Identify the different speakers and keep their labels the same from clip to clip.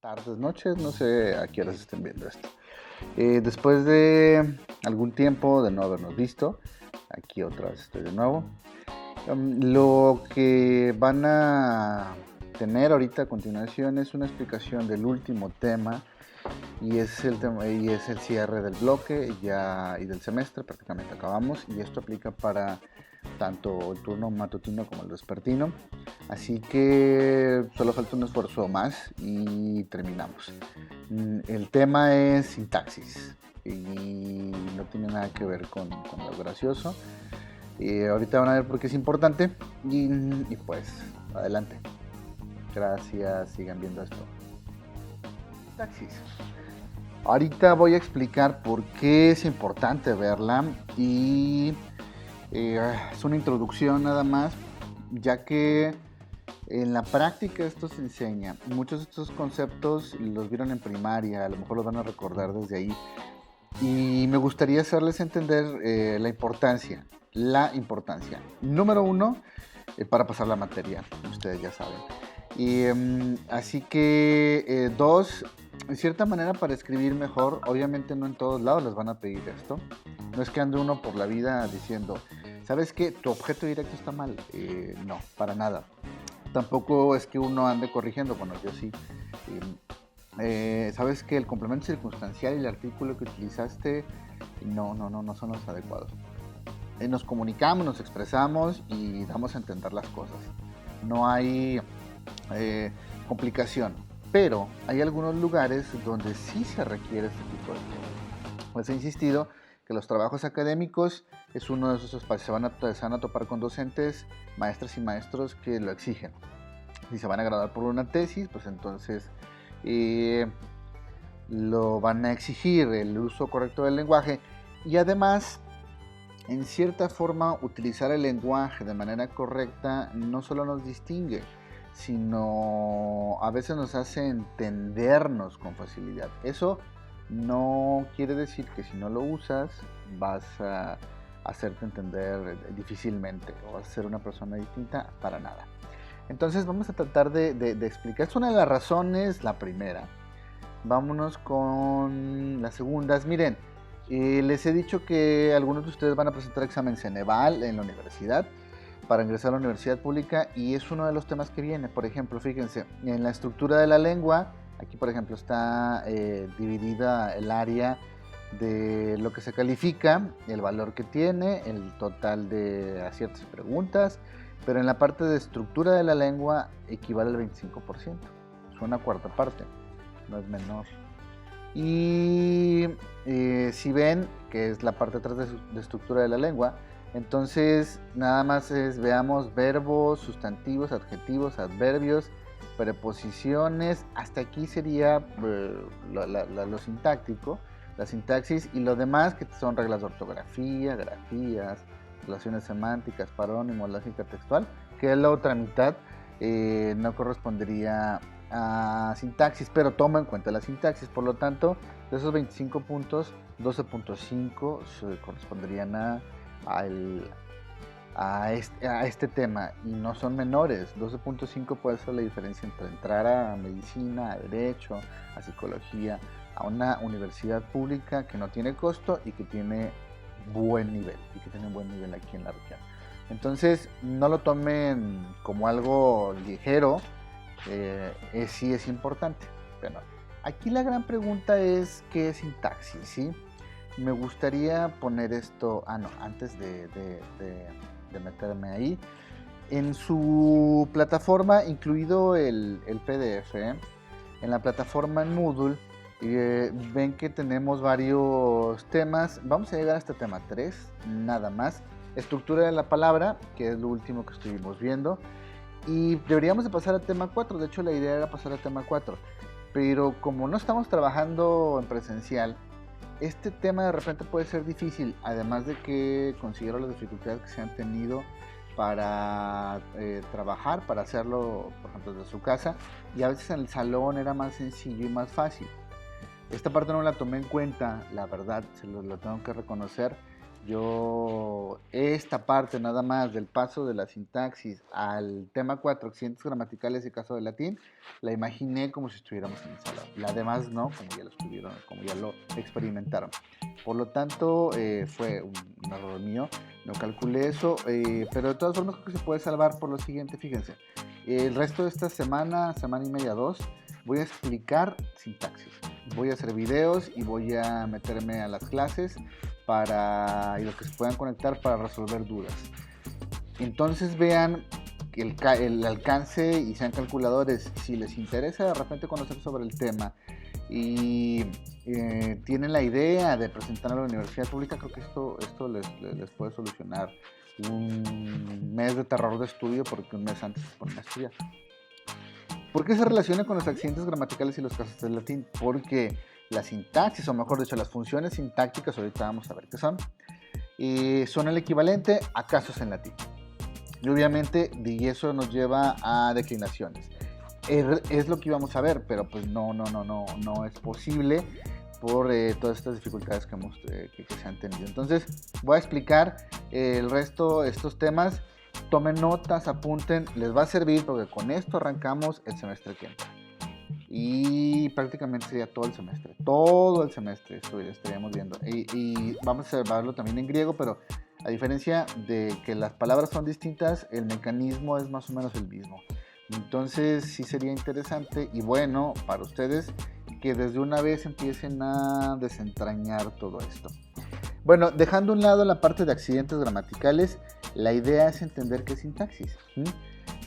Speaker 1: tardes, noches, no sé a qué horas estén viendo esto. Después de algún tiempo de no habernos visto, aquí otra vez estoy de nuevo. Lo que van a tener ahorita a continuación es una explicación del último tema y es el cierre del bloque ya y del semestre, prácticamente acabamos, y esto aplica para tanto el turno matutino como el vespertino. Así que solo falta un esfuerzo más y terminamos. El tema es sintaxis y no tiene nada que ver con lo gracioso. Ahorita van a ver por qué es importante y pues adelante. Gracias, sigan viendo esto. Sintaxis. Ahorita voy a explicar por qué es importante verla y es una introducción nada más, ya que en la práctica esto se enseña. Muchos de estos conceptos los vieron en primaria, a lo mejor los van a recordar desde ahí. Y me gustaría hacerles entender la importancia. Número uno, para pasar la materia, ustedes ya saben. Y así que dos, en cierta manera para escribir mejor, obviamente no en todos lados les van a pedir esto. No es que ande uno por la vida diciendo, ¿sabes qué? Tu objeto directo está mal. No, para nada. Tampoco es que uno ande corrigiendo, bueno, yo sí. ¿Sabes que el complemento circunstancial y el artículo que utilizaste no son los adecuados? Nos comunicamos, nos expresamos y damos a entender las cosas. No hay complicación, pero hay algunos lugares donde sí se requiere este tipo de cosas. Pues he insistido que los trabajos académicos es uno de esos espacios. Se van a topar con docentes, maestras y maestros que lo exigen. Si se van a graduar por una tesis, pues entonces lo van a exigir, el uso correcto del lenguaje. Y además, en cierta forma, utilizar el lenguaje de manera correcta no solo nos distingue, sino a veces nos hace entendernos con facilidad. Eso no quiere decir que si no lo usas vas a hacerte entender difícilmente o vas a ser una persona distinta, para nada. Entonces vamos a tratar de explicar. Es una de las razones, la primera. Vámonos con las segundas. Miren, les he dicho que algunos de ustedes van a presentar examen Ceneval en la universidad para ingresar a la universidad pública y es uno de los temas que viene. Por ejemplo, fíjense, en la estructura de la lengua, aquí por ejemplo está dividida el área de lo que se califica, el valor que tiene, el total de aciertos y preguntas, pero en la parte de estructura de la lengua equivale al 25%, es una cuarta parte, no es menor. Y si ven que es la parte de atrás de estructura de la lengua, entonces nada más veamos verbos, sustantivos, adjetivos, adverbios, preposiciones, hasta aquí sería lo sintáctico, la sintaxis, y lo demás que son reglas de ortografía, grafías, relaciones semánticas, parónimo, lógica textual, que es la otra mitad, no correspondería a sintaxis, pero toma en cuenta la sintaxis. Por lo tanto, de esos 25 puntos, 12.5 se corresponderían a este tema y no son menores. 12.5 puede ser la diferencia entre entrar a medicina, a derecho, a psicología, a una universidad pública que no tiene costo y que tiene buen nivel aquí en la región. Entonces no lo tomen como algo ligero, sí es importante. Pero aquí la gran pregunta es ¿qué es sintaxis? ¿Sí? Me gustaría poner esto, antes de meterme ahí, en su plataforma, incluido el PDF, en la plataforma en Moodle, ven que tenemos varios temas. Vamos a llegar hasta tema 3, nada más. Estructura de la palabra, que es lo último que estuvimos viendo. Y deberíamos de pasar al tema 4. De hecho, la idea era pasar al tema 4. Pero como no estamos trabajando en presencial, este tema de repente puede ser difícil. Además de que considero las dificultades que se han tenido para trabajar, para hacerlo, por ejemplo, desde su casa. Y a veces en el salón era más sencillo y más fácil. Esta parte no la tomé en cuenta, la verdad, se lo tengo que reconocer. Yo, esta parte nada más del paso de la sintaxis al tema 4, accidentes gramaticales y caso de latín, la imaginé como si estuviéramos en el salón. La demás no, como ya lo estuvieron, como ya lo experimentaron. Por lo tanto, fue un error mío, no calculé eso, pero de todas formas creo que se puede salvar por lo siguiente, fíjense. El resto de esta semana, semana y media, 2, voy a explicar sintaxis. Voy a hacer videos y voy a meterme a las clases y los que se puedan conectar para resolver dudas. Entonces vean el alcance y sean calculadores. Si les interesa de repente conocer sobre el tema y tienen la idea de presentar a la universidad pública, creo que esto les puede solucionar un mes de terror de estudio, porque un mes antes se ponen a estudiar. ¿Por qué se relaciona con los accidentes gramaticales y los casos del latín? Porque la sintaxis, o mejor dicho, las funciones sintácticas, ahorita vamos a ver qué son el equivalente a casos en latín. Y obviamente, y eso nos lleva a declinaciones. Es lo que íbamos a ver, pero pues no es posible por todas estas dificultades que se han tenido. Entonces, voy a explicar el resto de estos temas. Tomen notas, apunten, les va a servir porque con esto arrancamos el semestre que entra. Y prácticamente sería todo el semestre estaríamos viendo. Y vamos a verlo también en griego, pero a diferencia de que las palabras son distintas, el mecanismo es más o menos el mismo. Entonces sí sería interesante y bueno para ustedes que desde una vez empiecen a desentrañar todo esto. Bueno, dejando a un lado la parte de accidentes gramaticales, la idea es entender qué es sintaxis.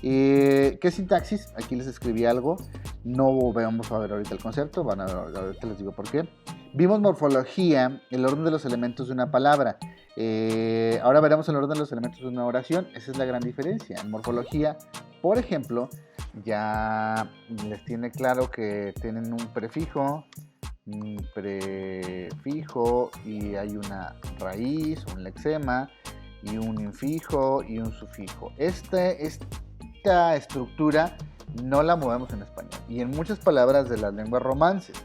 Speaker 1: ¿Qué es sintaxis? Aquí les escribí algo. No vamos a ver ahorita el concepto, ahorita les digo por qué. Vimos morfología, el orden de los elementos de una palabra. Ahora veremos el orden de los elementos de una oración. Esa es la gran diferencia. En morfología, por ejemplo, ya les tiene claro que tienen un prefijo y hay una raíz, un lexema y un infijo y un sufijo. Esta estructura no la movemos en español y en muchas palabras de las lenguas romances.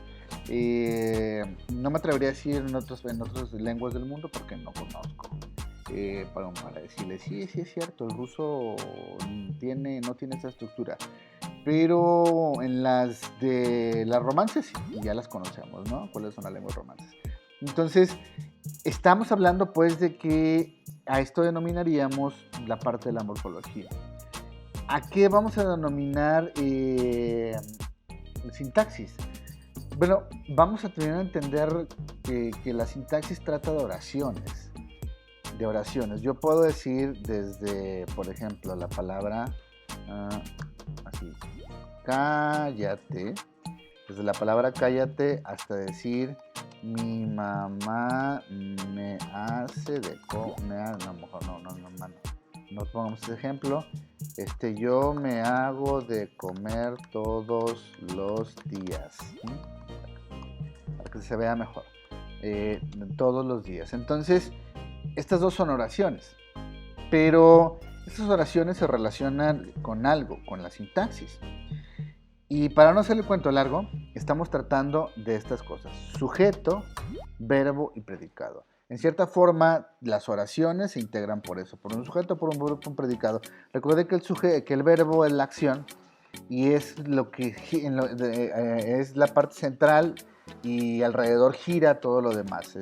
Speaker 1: No me atrevería a decir en otras lenguas del mundo porque no conozco. Para decirles, sí es cierto, el ruso no tiene esa estructura. Pero en las de las romances sí, ya las conocemos, ¿no? ¿Cuáles son las lenguas romances? Entonces, estamos hablando pues de que a esto denominaríamos la parte de la morfología. ¿A qué vamos a denominar sintaxis? Bueno, vamos a tener que entender que la sintaxis trata de oraciones. Yo puedo decir desde, por ejemplo, la palabra así, cállate, desde la palabra cállate hasta decir mi mamá me hace de comer, no pongamos ese ejemplo, yo me hago de comer todos los días, para que se vea mejor, todos los días. Entonces, estas dos son oraciones, pero estas oraciones se relacionan con algo, con la sintaxis. Y para no hacer el cuento largo, estamos tratando de estas cosas: sujeto, verbo y predicado. En cierta forma, las oraciones se integran por eso, por un sujeto, por un verbo, por un predicado. Recuerde que el verbo es la acción y es es la parte central y alrededor gira todo lo demás.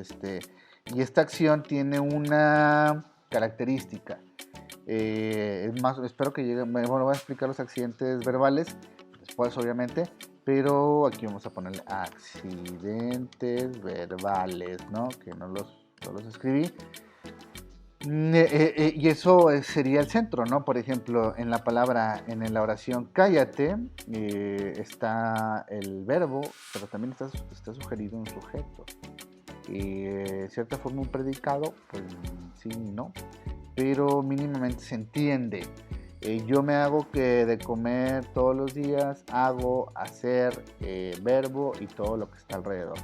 Speaker 1: Y esta acción tiene una característica. Espero que llegue. Bueno, voy a explicar los accidentes verbales después, obviamente, pero aquí vamos a ponerle accidentes verbales, ¿no? Que no los escribí. Y eso sería el centro, ¿no? Por ejemplo, en la oración cállate, está el verbo, pero también está sugerido un sujeto. De cierta forma un predicado, pues sí y no, pero mínimamente se entiende. Yo me hago de comer todos los días, hago, hacer, verbo y todo lo que está alrededor.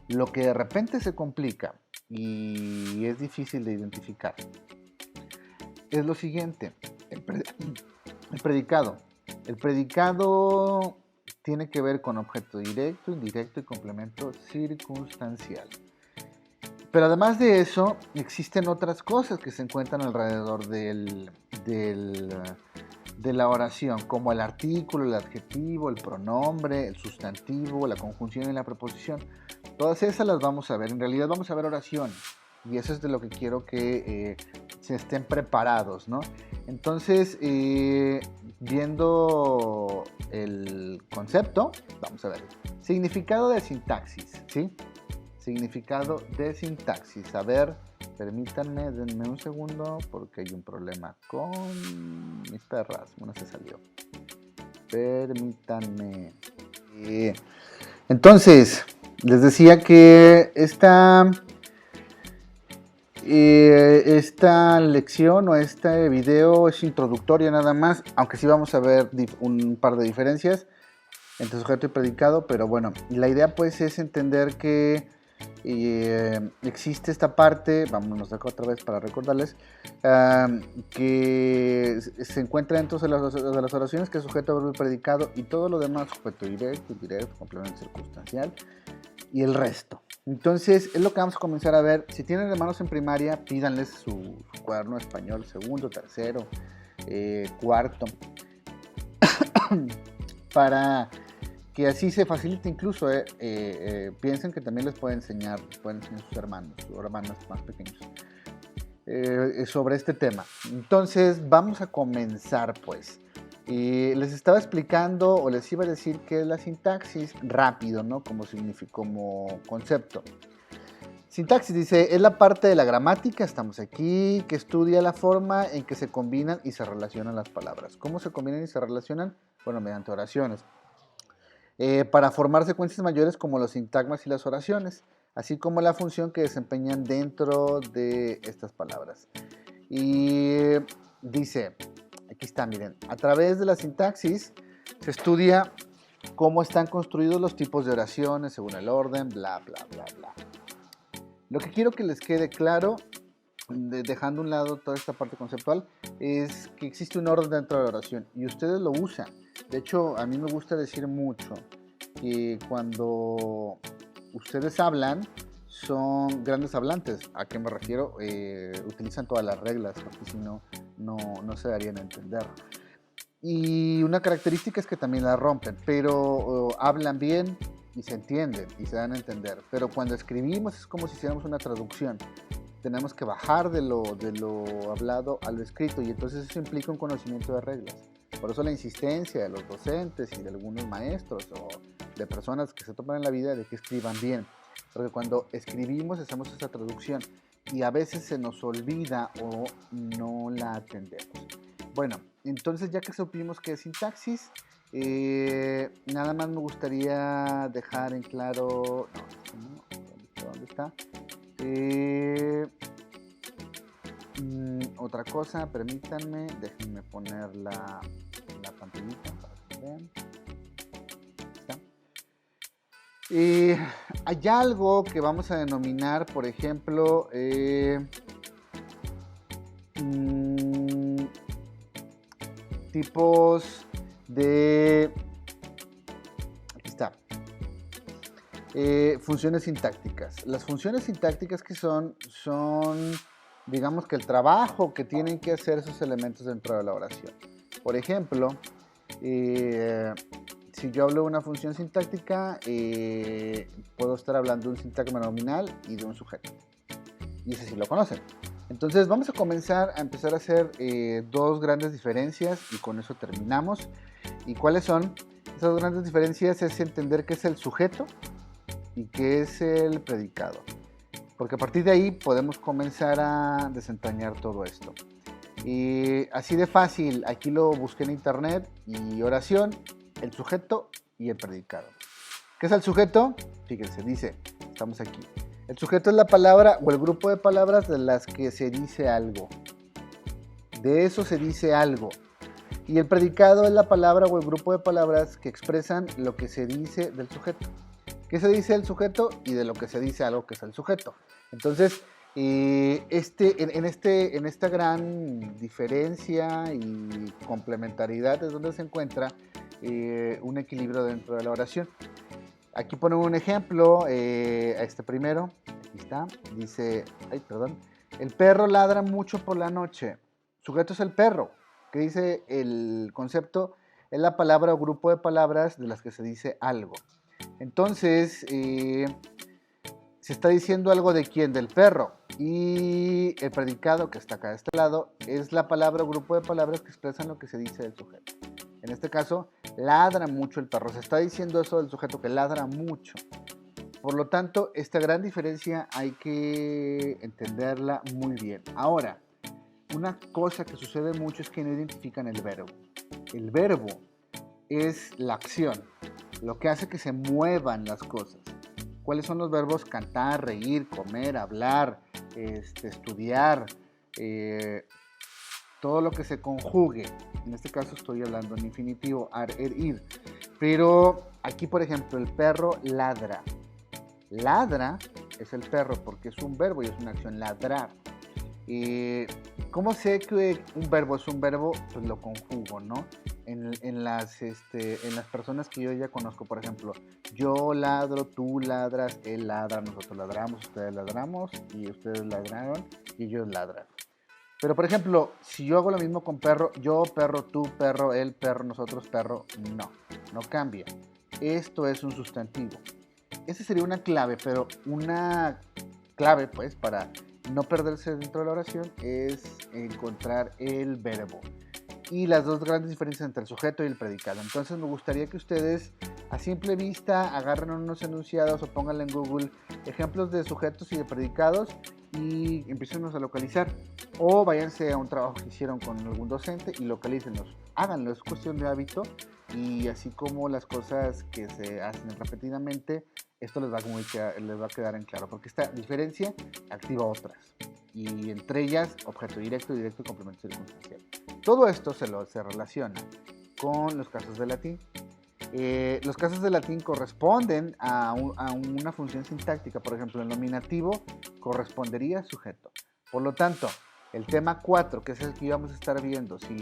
Speaker 1: Lo que de repente se complica y es difícil de identificar es lo siguiente: el predicado. El predicado tiene que ver con objeto directo, indirecto y complemento circunstancial. Pero además de eso, existen otras cosas que se encuentran alrededor de la oración, como el artículo, el adjetivo, el pronombre, el sustantivo, la conjunción y la preposición. Todas esas las vamos a ver. En realidad vamos a ver oraciones. Y eso es de lo que quiero que se estén preparados, ¿no? Entonces, viendo el concepto, vamos a ver. Significado de sintaxis, ¿sí? Significado de sintaxis. A ver, permítanme, denme un segundo porque hay un problema con mis perras. Una se salió. Permítanme. Entonces, les decía que esta lección o este video es introductoria nada más, aunque sí vamos a ver un par de diferencias entre sujeto y predicado, pero bueno, la idea pues es entender que existe esta parte, vámonos acá otra vez para recordarles, que se encuentra dentro de las oraciones, que es sujeto, verbo y predicado, y todo lo demás, sujeto directo, indirecto, complemento circunstancial, y el resto. Entonces, es lo que vamos a comenzar a ver. Si tienen hermanos en primaria, pídanles su cuaderno de español, segundo, tercero, cuarto, para que así se facilite incluso. Piensen que también les pueden enseñar sus hermanos o hermanas más pequeños sobre este tema. Entonces, vamos a comenzar pues. Les estaba explicando o les iba a decir qué es la sintaxis rápido, ¿no? Como concepto. Sintaxis dice, es la parte de la gramática, estamos aquí, que estudia la forma en que se combinan y se relacionan las palabras. ¿Cómo se combinan y se relacionan? Bueno, mediante oraciones. Para formar secuencias mayores como los sintagmas y las oraciones, así como la función que desempeñan dentro de estas palabras. Y dice, aquí está, miren, a través de la sintaxis se estudia cómo están construidos los tipos de oraciones según el orden, bla, bla, bla, bla. Lo que quiero que les quede claro, dejando a un lado toda esta parte conceptual, es que existe un orden dentro de la oración y ustedes lo usan. De hecho, a mí me gusta decir mucho que cuando ustedes hablan, son grandes hablantes. ¿A qué me refiero? Utilizan todas las reglas, porque si no, no se darían a entender. Y una característica es que también la rompen, pero hablan bien y se entienden y se dan a entender. Pero cuando escribimos es como si hiciéramos una traducción. Tenemos que bajar de lo hablado a lo escrito, y entonces eso implica un conocimiento de reglas. Por eso la insistencia de los docentes y de algunos maestros o de personas que se toman en la vida de que escriban bien. Porque cuando escribimos hacemos esa traducción y a veces se nos olvida o no la atendemos. Bueno, entonces ya que supimos que es sintaxis, nada más me gustaría dejar en claro... ¿Dónde está? Otra cosa, permítanme, déjenme poner la pantallita para que vean. Hay algo que vamos a denominar, por ejemplo, tipos de... Aquí está. Funciones sintácticas. Las funciones sintácticas que son, digamos que el trabajo que tienen que hacer esos elementos dentro de la oración. Por ejemplo, si yo hablo de una función sintáctica, puedo estar hablando de un sintagma nominal y de un sujeto. Y ese sí lo conocen. Entonces vamos a empezar a hacer dos grandes diferencias y con eso terminamos. ¿Y cuáles son? Esas dos grandes diferencias es entender qué es el sujeto y qué es el predicado. Porque a partir de ahí podemos comenzar a desentrañar todo esto. Y así de fácil, aquí lo busqué en internet y oración, el sujeto y el predicado. ¿Qué es el sujeto? Fíjense, dice, estamos aquí. El sujeto es la palabra o el grupo de palabras de las que se dice algo. De eso se dice algo. Y el predicado es la palabra o el grupo de palabras que expresan lo que se dice del sujeto. ¿Qué se dice del sujeto? Y de lo que se dice algo que es el sujeto. Entonces, en esta gran diferencia y complementariedad es donde se encuentra un equilibrio dentro de la oración. Aquí ponemos un ejemplo, a este primero. Aquí está. Dice, el perro ladra mucho por la noche. Sujeto es el perro. ¿Qué dice el concepto? Es la palabra o grupo de palabras de las que se dice algo. Entonces, se está diciendo algo de quién, del perro. Y el predicado, que está acá de este lado, es la palabra o grupo de palabras que expresan lo que se dice del sujeto. En este caso, ladra mucho el perro. Se está diciendo eso del sujeto, que ladra mucho. Por lo tanto, esta gran diferencia hay que entenderla muy bien. Ahora, una cosa que sucede mucho es que no identifican el verbo. El verbo es la acción, lo que hace que se muevan las cosas. ¿Cuáles son los verbos? Cantar, reír, comer, hablar, estudiar, todo lo que se conjugue. En este caso estoy hablando en infinitivo, ar, ir. Pero aquí, por ejemplo, el perro ladra. Ladra es el perro porque es un verbo y es una acción, ladrar. ¿Cómo sé que un verbo es un verbo? Pues lo conjugo, ¿no? En las personas que yo ya conozco, por ejemplo, yo ladro, tú ladras, él ladra, nosotros ladramos, ustedes ladramos, y ustedes ladraron, y ellos ladran. Pero, por ejemplo, si yo hago lo mismo con perro, yo, perro, tú, perro, él, perro, nosotros, perro, no cambia. Esto es un sustantivo. Esa sería una clave, pero una clave, pues, para no perderse dentro de la oración es encontrar el verbo y las dos grandes diferencias entre el sujeto y el predicado. Entonces me gustaría que ustedes a simple vista agarren unos enunciados o pónganle en Google ejemplos de sujetos y de predicados y empiecen a localizar, o váyanse a un trabajo que hicieron con algún docente y localícenlos. Háganlo, es cuestión de hábito, y así como las cosas que se hacen repetidamente, esto les va a quedar en claro, porque esta diferencia activa otras, y entre ellas objeto directo, directo y complemento circunstancial. Todo esto se relaciona con los casos de latín. Los casos de latín corresponden a una función sintáctica. Por ejemplo, el nominativo correspondería a sujeto. Por lo tanto, el tema 4, que es el que íbamos a estar viendo, si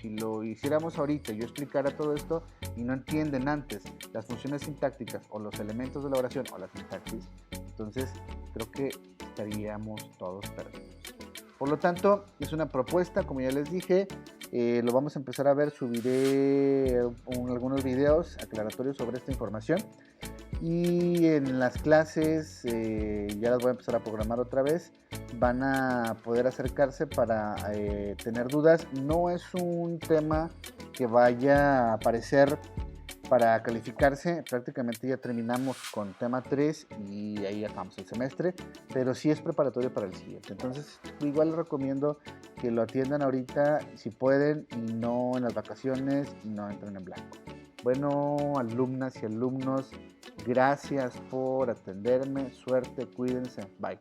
Speaker 1: lo hiciéramos ahorita y yo explicara todo esto y no entienden antes las funciones sintácticas o los elementos de la oración o la sintaxis, entonces creo que estaríamos todos perdidos. Por lo tanto, es una propuesta, como ya les dije, lo vamos a empezar a ver, subiré algunos videos aclaratorios sobre esta información, y en las clases, ya las voy a empezar a programar otra vez, van a poder acercarse para tener dudas. No es un tema que vaya a aparecer para calificarse, prácticamente ya terminamos con tema 3 y ahí acabamos el semestre, pero sí es preparatorio para el siguiente. Entonces, igual les recomiendo que lo atiendan ahorita si pueden y no en las vacaciones y no entren en blanco. Bueno, alumnas y alumnos, gracias por atenderme, suerte, cuídense, bye.